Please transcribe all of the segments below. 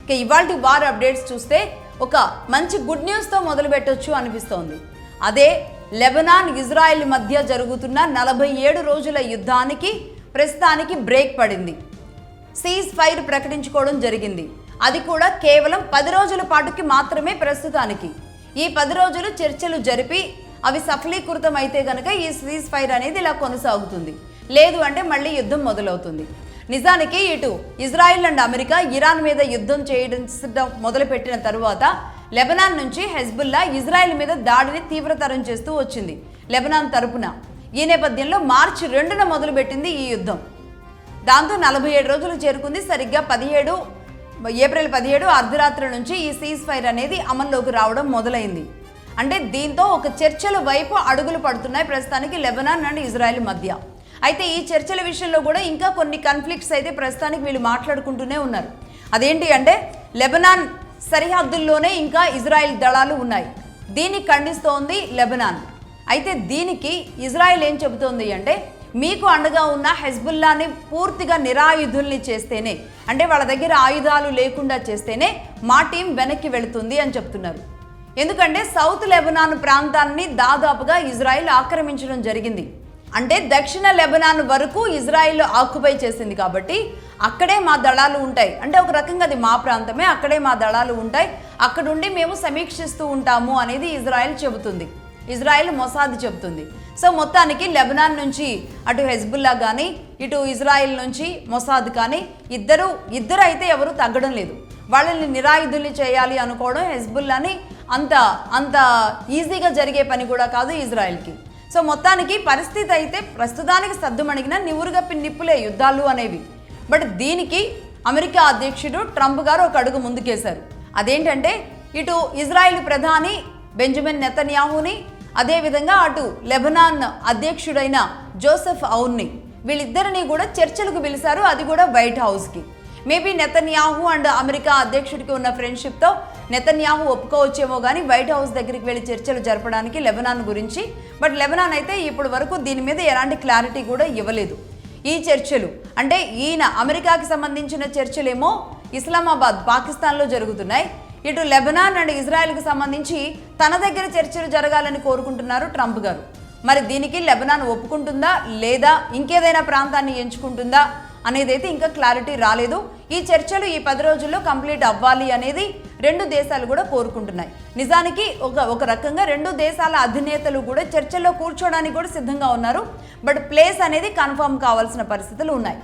ఇక ఇవాల్టి war updates చూస్తే ఒక మంచి గుడ్ న్యూస్తో మొదలు పెట్టొచ్చు అనిపిస్తోంది. అదే లెబనాన్ ఇజ్రాయెల్ మధ్య జరుగుతున్న 47 రోజుల యుద్ధానికి ప్రస్తుతానికి బ్రేక్ పడింది. సీజ్ ఫైర్ ప్రకటించుకోవడం జరిగింది. అది కూడా కేవలం 10 రోజుల పాటుకి మాత్రమే ప్రస్తుతానికి. ఈ 10 రోజులు చర్చలు జరిపి అవి సఫలీకృతం అయితే కనుక ఈ సీజ్ ఫైర్ అనేది ఇలా కొనసాగుతుంది. లేదు అంటే మళ్ళీ యుద్ధం మొదలవుతుంది. నిజానికి ఇటు ఇజ్రాయిల్ అండ్ అమెరికా ఇరాన్ మీద యుద్ధం చేయడం మొదలుపెట్టిన తరువాత లెబనాన్ నుంచి హెజ్బుల్లా ఇజ్రాయెల్ మీద దాడిని తీవ్రతరం చేస్తూ వచ్చింది లెబనాన్ తరపున. ఈ నేపథ్యంలో మార్చి 2న మొదలుపెట్టింది ఈ యుద్ధం. దాంతో 47 రోజులు చేరుకుంది. సరిగ్గా ఏప్రిల్ 17 అర్ధరాత్రి నుంచి ఈ సీజ్ ఫైర్ అనేది అమల్లోకి రావడం మొదలైంది. అంటే దీంతో ఒక చర్చల వైపు అడుగులు పడుతున్నాయి ప్రస్తుతానికి లెబనాన్ అండ్ ఇజ్రాయెల్ మధ్య. అయితే ఈ చర్చల విషయంలో కూడా ఇంకా కొన్ని కాన్ఫ్లిక్ట్స్ అయితే ప్రస్తుతానికి వీళ్ళు మాట్లాడుకుంటూనే ఉన్నారు. అదేంటి అంటే లెబనాన్ సరిహద్దుల్లోనే ఇంకా ఇజ్రాయెల్ దళాలు ఉన్నాయి. దీన్ని ఖండిస్తోంది లెబనాన్. అయితే దీనికి ఇజ్రాయెల్ ఏం చెబుతోంది అంటే మీకు అండగా ఉన్న హెజ్బుల్లాని పూర్తిగా నిరాయుధుల్ని చేస్తేనే, అంటే వాళ్ళ దగ్గర ఆయుధాలు లేకుండా చేస్తేనే మా టీం వెనక్కి వెళుతుంది అని చెప్తున్నారు. ఎందుకంటే సౌత్ లెబనాన్ ప్రాంతాన్ని దాదాపుగా ఇజ్రాయెల్ ఆక్రమించడం జరిగింది. అంటే దక్షిణ లెబనాన్ వరకు ఇజ్రాయెల్ ఆక్యుపై చేసింది కాబట్టి అక్కడే మా దళాలు ఉంటాయి. అంటే ఒక రకంగా అది మా ప్రాంతమే, అక్కడే మా దళాలు ఉంటాయి, అక్కడుండి మేము సమీక్షిస్తూ ఉంటాము అనేది ఇజ్రాయెల్ చెబుతుంది. ఇజ్రాయెల్ మొసాద్ చెబుతుంది. సో మొత్తానికి లెబనాన్ నుంచి అటు హెజ్బుల్లా కానీ ఇటు ఇజ్రాయెల్ నుంచి మొసాద్ కానీ ఇద్దరు అయితే ఎవరు తగ్గడం లేదు. వాళ్ళని నిరాయుధుల్ని చేయాలి అనుకోవడం హెజ్బుల్లాని అంత ఈజీగా జరిగే పని కూడా కాదు ఇజ్రాయెల్కి. సో మొత్తానికి పరిస్థితి అయితే ప్రస్తుతానికి సద్దుమణిగిన నివురుగప్పి నిప్పులే యుద్ధాలు అనేవి. బట్ దీనికి అమెరికా అధ్యక్షుడు ట్రంప్ గారు ఒక అడుగు ముందుకేశారు. అదేంటంటే ఇటు ఇజ్రాయెల్ ప్రధాని బెంజమిన్ నెతన్యాహుని, అదేవిధంగా అటు లెబనాన్ అధ్యక్షుడైన జోసెఫ్ ఔన్ని, వీళ్ళిద్దరినీ కూడా చర్చలకు పిలిచారు. అది కూడా వైట్ హౌస్కి. మేబీ నెతన్యాహు అండ్ అమెరికా అధ్యక్షుడికి ఉన్న ఫ్రెండ్షిప్తో నెతన్యాహు ఒప్పుకోవచ్చేమో కానీ వైట్ హౌస్ దగ్గరికి వెళ్ళి చర్చలు జరపడానికి లెబనాన్ గురించి. బట్ లెబనాన్ అయితే ఇప్పటి వరకు దీని మీద ఎలాంటి క్లారిటీ కూడా ఇవ్వలేదు. ఈ చర్చలు అంటే ఈయన అమెరికాకి సంబంధించిన చర్చలేమో ఇస్లామాబాద్ పాకిస్తాన్లో జరుగుతున్నాయి. ఇటు లెబనాన్ అండ్ ఇజ్రాయెల్కి సంబంధించి తన దగ్గర చర్చలు జరగాలని కోరుకుంటున్నారు ట్రంప్ గారు. మరి దీనికి లెబనాన్ ఒప్పుకుంటుందా లేదా ఇంకేదైనా ప్రాంతాన్ని ఎంచుకుంటుందా అనేది అయితే ఇంకా క్లారిటీ రాలేదు. ఈ చర్చలు ఈ 10 రోజుల్లో కంప్లీట్ అవ్వాలి అనేది 2 దేశాలు కూడా కోరుకుంటున్నాయి. నిజానికి ఒక రకంగా 2 దేశాల అధినేతలు కూడా చర్చల్లో కూర్చోడానికి కూడా సిద్ధంగా ఉన్నారు. బట్ ప్లేస్ అనేది కన్ఫర్మ్ కావాల్సిన పరిస్థితులు ఉన్నాయి.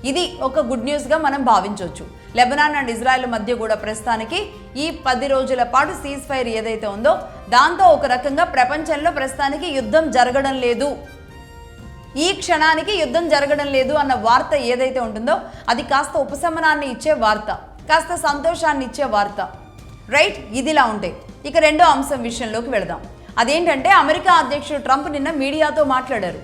ఇది ఒక గుడ్ న్యూస్గా మనం భావించవచ్చు. లెబనాన్ అండ్ ఇజ్రాయెల్ మధ్య కూడా ప్రస్తుతానికి ఈ 10 రోజుల పాటు సీజ్ ఫైర్ ఏదైతే ఉందో దాంతో ఒక రకంగా ప్రపంచంలో ప్రస్తుతానికి యుద్ధం జరగడం లేదు, ఈ క్షణానికి యుద్ధం జరగడం లేదు అన్న వార్త ఏదైతే ఉంటుందో అది కాస్త ఉపశమనాన్ని ఇచ్చే వార్త, కాస్త సంతోషాన్ని ఇచ్చే వార్త, రైట్? ఇదిలా ఉంటే ఇక రెండో అంశం విషయంలోకి వెళదాం. అదేంటంటే అమెరికా అధ్యక్షుడు ట్రంప్ నిన్న మీడియాతో మాట్లాడారు.